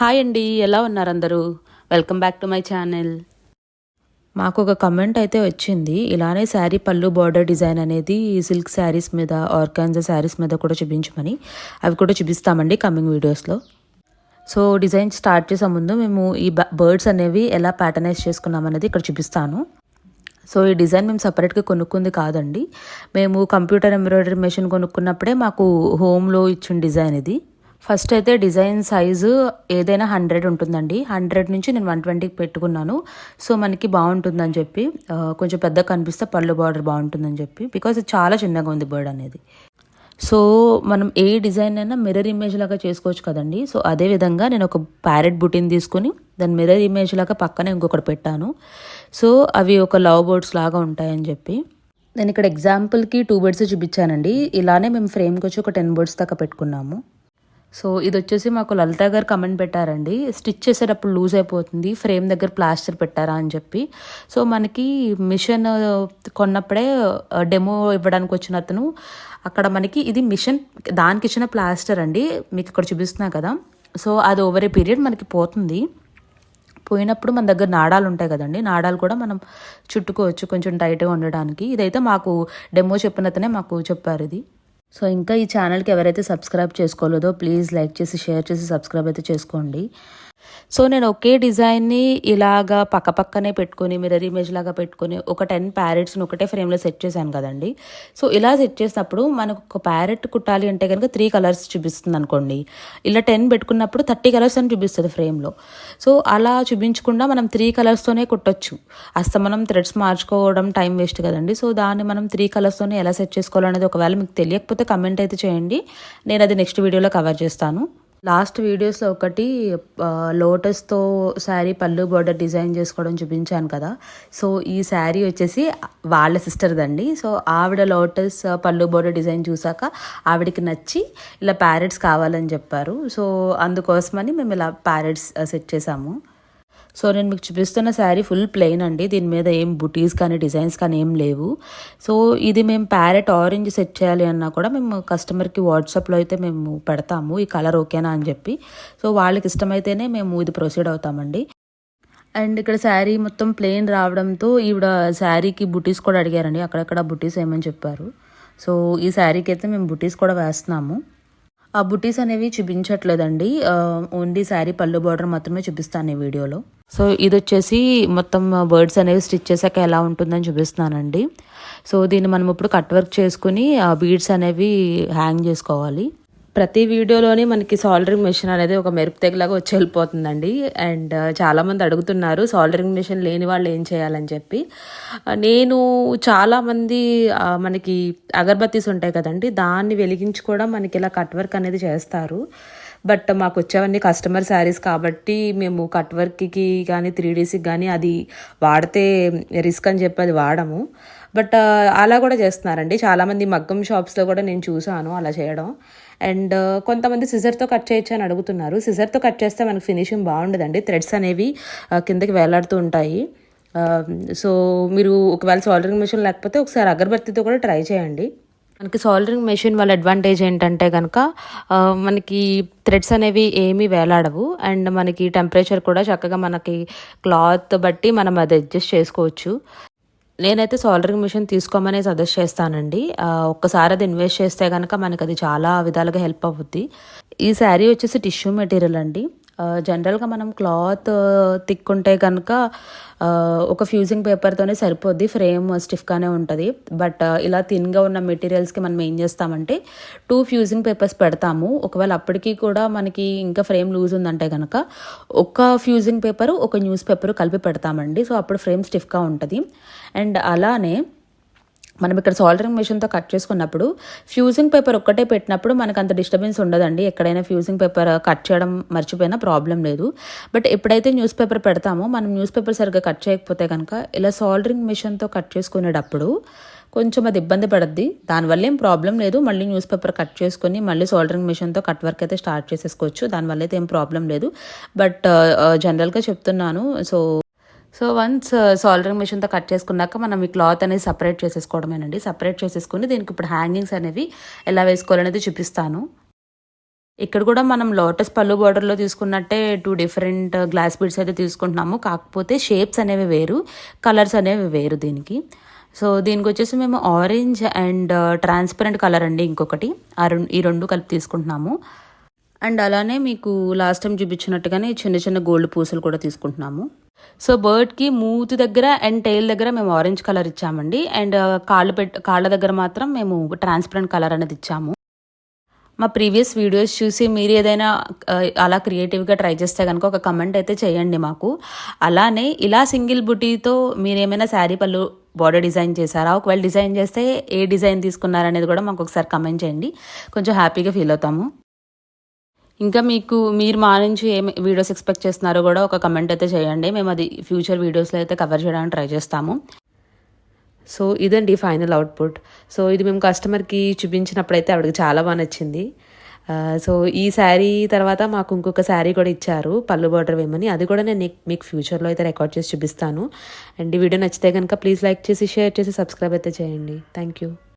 Hi అండి, ఎలా ఉన్నారు అందరూ? Welcome back to my channel. మాకు ఒక కమెంట్ అయితే వచ్చింది, ఇలానే శారీ పళ్ళు బార్డర్ డిజైన్ అనేది సిల్క్ శారీస్ మీద, ఆర్గాన్జా శారీస్ మీద కూడా చూపించమని. అవి కూడా చూపిస్తామండి కమింగ్ వీడియోస్లో. సో డిజైన్ స్టార్ట్ చేసే ముందు మేము ఈ బర్డ్స్ అనేవి ఎలా ప్యాటర్నైజ్ చేసుకున్నాం అనేది ఇక్కడ చూపిస్తాను. సో ఈ డిజైన్ మేము సపరేట్గా కొనుక్కుంది కాదండి. మేము కంప్యూటర్ ఎంబ్రాయిడరీ మెషిన్ కొనుక్కున్నప్పుడే మాకు హోమ్లో ఇచ్చిన డిజైన్ ఇది. ఫస్ట్ అయితే డిజైన్ సైజు ఏదైనా 100 ఉంటుందండి. 100 నుంచి నేను 120కి పెట్టుకున్నాను. సో మనకి బాగుంటుందని చెప్పి, కొంచెం పెద్దగా కనిపిస్తే పళ్ళు బార్డర్ బాగుంటుందని చెప్పి, బికాజ్ ఇది చాలా చిన్నగా ఉంది బర్డ్ అనేది. సో మనం ఏ డిజైన్ అయినా మిర్రర్ ఇమేజ్ లాగా చేసుకోవచ్చు కదండి. సో అదే విధంగా నేను ఒక ప్యారెట్ బుటీని తీసుకొని దాని మిర్రర్ ఇమేజ్ లాగా పక్కనే ఇంకొకటి పెట్టాను. సో అవి ఒక లవ్ బర్డ్స్ లాగా ఉంటాయని చెప్పి నేను ఇక్కడ ఎగ్జాంపుల్కి 2 బర్డ్స్ చూపించానండి. ఇలానే మేము ఫ్రేమ్కి వచ్చి ఒక 10 బర్డ్స్ దాకా పెట్టుకున్నాము. సో ఇది వచ్చేసి మాకు లలిత గారు కమెంట్ పెట్టారండి, స్టిచ్ చేసేటప్పుడు లూజ్ అయిపోతుంది, ఫ్రేమ్ దగ్గర ప్లాస్టర్ పెట్టారా అని చెప్పి. సో మనకి మిషన్ కొన్నప్పుడే డెమో ఇవ్వడానికి వచ్చిన అతను అక్కడ మనకి ఇది మిషన్ దానికి ఇచ్చిన ప్లాస్టర్ అండి, మీకు ఇక్కడ చూపిస్తున్నా కదా. సో అది ఓవర్ ఏ పీరియడ్ మనకి పోతుంది. పోయినప్పుడు మన దగ్గర నాడాలు ఉంటాయి కదండి, నాడాలు కూడా మనం చుట్టుకోవచ్చు కొంచెం టైట్గా ఉండడానికి. ఇదైతే మాకు డెమో చెప్పినతనే మాకు చెప్పారు ఇది. సో ఇంకా ఈ ఛానల్కి ఎవరైతే సబ్స్క్రైబ్ చేసుకోలేదో ప్లీజ్ లైక్ చేసి, షేర్ చేసి, సబ్స్క్రైబ్ అయితే చేసుకోండి. సో నేను ఒకే డిజైన్ని ఇలాగా పక్కనే పెట్టుకొని మిర్రర్ ఇమేజ్ లాగా పెట్టుకొని ఒక 10 ప్యారెట్స్ని ఒకటే ఫ్రేమ్లో సెట్ చేశాను కదండి. సో ఇలా సెట్ చేసినప్పుడు మనకు ఒక ప్యారెట్ కుట్టాలి అంటే కనుక 3 కలర్స్ చూపిస్తుంది అనుకోండి. ఇలా 10 పెట్టుకున్నప్పుడు 30 కలర్స్ అని చూపిస్తుంది ఫ్రేమ్లో. సో అలా చూపించకుండా మనం 3 కలర్స్తోనే కుట్టొచ్చు. మనం థ్రెడ్స్ మార్చుకోవడం టైం వేస్ట్ కదండి. సో దాన్ని మనం 3 కలర్స్తోనే ఎలా సెట్ చేసుకోవాలనేది ఒకవేళ మీకు తెలియకపోతే కమెంట్ అయితే చేయండి, నేను అది నెక్స్ట్ వీడియోలో కవర్ చేస్తాను. లాస్ట్ వీడియోస్లో ఒకటి లోటస్తో శారీ పళ్ళు బార్డర్ డిజైన్ చేసుకోవడం చూపించాను కదా. సో ఈ శారీ వచ్చేసి వాళ్ళ సిస్టర్దండి. సో ఆవిడ లోటస్ పళ్ళు బార్డర్ డిజైన్ చూసాక ఆవిడకి నచ్చి ఇలా ప్యారెట్స్ కావాలని చెప్పారు. సో అందుకోసమని మేము ఇలా ప్యారెట్స్ సెట్ చేసాము. సో నేను మీకు చూపిస్తున్న శారీ ఫుల్ ప్లెయిన్ అండి, దీని మీద ఏం బుటీస్ కానీ డిజైన్స్ కానీ ఏం లేవు. సో ఇది మేము ప్యారెట్ ఆరెంజ్ సెట్ చేయాలి అన్నా కూడా మేము కస్టమర్కి వాట్సాప్లో అయితే మేము పెడతాము, ఈ కలర్ ఓకేనా అని చెప్పి. సో వాళ్ళకి ఇష్టమైతేనే మేము ఇది ప్రొసీడ్ అవుతామండి. అండ్ ఇక్కడ శారీ మొత్తం ప్లెయిన్ రావడంతో ఈవిడ శారీకి బుటీస్ కూడా అడిగారండి, అక్కడక్కడ బుటీస్ ఏమని చెప్పారు. సో ఈ శారీకి అయితే మేము బుటీస్ కూడా వేస్తున్నాము. ఆ బుటీస్ అనేవి చూపించట్లేదండి, ఓన్లీ శారీ పళ్ళు బార్డర్ మాత్రమే చూపిస్తాను ఈ వీడియోలో. సో ఇది వచ్చేసి మొత్తం బర్డ్స్ అనేవి స్టిచ్ చేశాక ఎలా ఉంటుందని చూపిస్తున్నానండి. సో దీన్ని మనం ఇప్పుడు కట్ వర్క్ చేసుకుని బీడ్స్ అనేవి హ్యాంగ్ చేసుకోవాలి. ప్రతి వీడియోలోని మనకి సాల్డరింగ్ మెషిన్ అనేది ఒక మెరుపు తెగలాగా వచ్చి వెళ్ళిపోతుందండి. అండ్ చాలామంది అడుగుతున్నారు సాల్డరింగ్ మెషిన్ లేని వాళ్ళు ఏం చేయాలని చెప్పి. నేను చాలామంది మనకి అగరబత్తీస్ ఉంటాయి కదండి, దాన్ని వెలిగించి కూడా మనకి ఇలా కట్ వర్క్ అనేది చేస్తారు. బట్ మాకు వచ్చేవన్నీ కస్టమర్ శారీస్ కాబట్టి మేము కట్ వర్క్కి కానీ 3Dస్కి కానీ అది వాడితే రిస్క్ అని చెప్పి అది వాడము. బట్ అలా కూడా చేస్తున్నారండి చాలామంది, మగ్గం షాప్స్లో కూడా నేను చూసాను అలా చేయడం. అండ్ కొంతమంది సిజర్తో కట్ చేయొచ్చు అని అడుగుతున్నారు. సిజర్తో కట్ చేస్తే మనకు ఫినిషింగ్ బాగుండదండి, థ్రెడ్స్ అనేవి కిందకి వేలాడుతూ ఉంటాయి. సో మీరు ఒకవేళ సాల్డరింగ్ మెషిన్ లేకపోతే ఒకసారి అగరబత్తితో కూడా ట్రై చేయండి. మనకి సాల్డరింగ్ మెషిన్ వాళ్ళ అడ్వాంటేజ్ ఏంటంటే కనుక మనకి థ్రెడ్స్ అనేవి ఏమీ వేలాడవు. అండ్ మనకి టెంపరేచర్ కూడా చక్కగా మనకి క్లాత్ బట్టి మనం అది అడ్జస్ట్ చేసుకోవచ్చు. నేనైతే సాల్డరింగ్ మిషన్ తీసుకోమని సజెస్ట్ చేస్తానండి. ఒక్కసారి అది ఇన్వెస్ట్ చేస్తే కనుక మనకు అది చాలా విధాలుగా హెల్ప్ అవుద్ది. ఈ శారీ వచ్చేసి టిష్యూ మెటీరియల్ అండి. జనరల్గా మనం క్లాత్ తిక్కుంటే కనుక ఒక ఫ్యూజింగ్ పేపర్తోనే సరిపోద్ది, ఫ్రేమ్ స్టిఫ్గానే ఉంటుంది. బట్ ఇలా థిన్గా ఉన్న మెటీరియల్స్కి మనం ఏం చేస్తామంటే 2 ఫ్యూజింగ్ పేపర్స్ పెడతాము. ఒకవేళ అప్పటికీ కూడా మనకి ఇంకా ఫ్రేమ్ లూజ్ ఉందంటే కనుక ఒక ఫ్యూజింగ్ పేపరు ఒక న్యూస్ పేపరు కలిపి పెడతామండి. సో అప్పుడు ఫ్రేమ్ స్టిఫ్గా ఉంటుంది. అండ్ అలానే మనం ఇక్కడ సాల్డరింగ్ మెషిన్తో కట్ చేసుకున్నప్పుడు ఫ్యూజింగ్ పేపర్ ఒక్కటే పెట్టినప్పుడు మనకు అంత డిస్టర్బెన్స్ ఉండదండి. ఎక్కడైనా ఫ్యూజింగ్ పేపర్ కట్ చేయడం మర్చిపోయినా ప్రాబ్లం లేదు. బట్ ఎప్పుడైతే న్యూస్ పేపర్ పెడతామో మనం న్యూస్ పేపర్ సరిగ్గా కట్ చేయకపోతే కనుక ఇలా సాల్డరింగ్ మెషిన్తో కట్ చేసుకునేటప్పుడు కొంచెం అది ఇబ్బంది పడుద్ది. దానివల్ల ఏం ప్రాబ్లం లేదు, మళ్ళీ న్యూస్ పేపర్ కట్ చేసుకొని మళ్ళీ సాల్డరింగ్ మెషిన్తో కట్ వర్క్ అయితే స్టార్ట్ చేసేసుకోవచ్చు, దానివల్ల అయితే ఏం ప్రాబ్లం లేదు. బట్ జనరల్గా చెప్తున్నాను. సో వన్స్ సాల్డరింగ్ మెషిన్తో కట్ చేసుకున్నాక మనం ఈ క్లాత్ అనేది సపరేట్ చేసేసుకోవడమేనండి. సపరేట్ చేసేసుకుని దీనికి ఇప్పుడు హ్యాంగింగ్స్ అనేవి ఎలా వేసుకోవాలనేది చూపిస్తాను. ఇక్కడ కూడా మనం లోటస్ పళ్ళు బార్డర్లో తీసుకున్నట్టే 2 డిఫరెంట్ గ్లాస్ బీడ్స్ అయితే తీసుకుంటున్నాము. కాకపోతే షేప్స్ అనేవి వేరు, కలర్స్ అనేవి వేరు దీనికి. సో దీనికి వచ్చేసి మేము ఆరెంజ్ అండ్ ట్రాన్స్పరెంట్ కలర్ అండి ఇంకొకటి, ఈ రెండు కలిపి తీసుకుంటున్నాము. అండ్ అలానే మీకు లాస్ట్ టైం చూపించినట్టుగానే చిన్న చిన్న గోల్డ్ పూసలు కూడా తీసుకుంటున్నాము. సో బర్డ్కి మూతి దగ్గర అండ్ టెయిల్ దగ్గర మేము ఆరెంజ్ కలర్ ఇచ్చామండి. అండ్ కాళ్ళ దగ్గర మాత్రం మేము ట్రాన్స్పరెంట్ కలర్ అనేది ఇచ్చాము. మా ప్రీవియస్ వీడియోస్ చూసి మీరు ఏదైనా అలా క్రియేటివ్గా ట్రై చేస్తే కనుక ఒక కమెంట్ అయితే చేయండి మాకు. అలానే ఇలా సింగిల్ బుటీతో మీరు ఏమైనా శారీ పళ్ళు బార్డర్ డిజైన్ చేశారా, ఒకవేళ డిజైన్ చేస్తే ఏ డిజైన్ తీసుకున్నారనేది కూడా మాకు ఒకసారి కమెంట్ చేయండి, కొంచెం హ్యాపీగా ఫీల్ అవుతాము. ఇంకా మీరు మా నుంచి ఏం వీడియోస్ ఎక్స్పెక్ట్ చేస్తున్నారో కూడా ఒక కమెంట్ అయితే చేయండి. మేము అది ఫ్యూచర్ వీడియోస్లో అయితే కవర్ చేయడానికి ట్రై చేస్తాము. సో ఇదండి ఫైనల్ అవుట్పుట్. సో ఇది మేము కస్టమర్కి చూపించినప్పుడైతే ఆవిడకి చాలా బాగా నచ్చింది. సో ఈ శారీ తర్వాత మాకు ఇంకొక శారీ కూడా ఇచ్చారు పళ్ళు బార్డర్ వేయమని, అది కూడా నేను మీకు ఫ్యూచర్లో అయితే రికార్డ్ చేసి చూపిస్తాను. అండ్ ఈ వీడియో నచ్చితే కనుక ప్లీజ్ లైక్ చేసి, షేర్ చేసి, సబ్స్క్రైబ్ అయితే చేయండి. Thank you.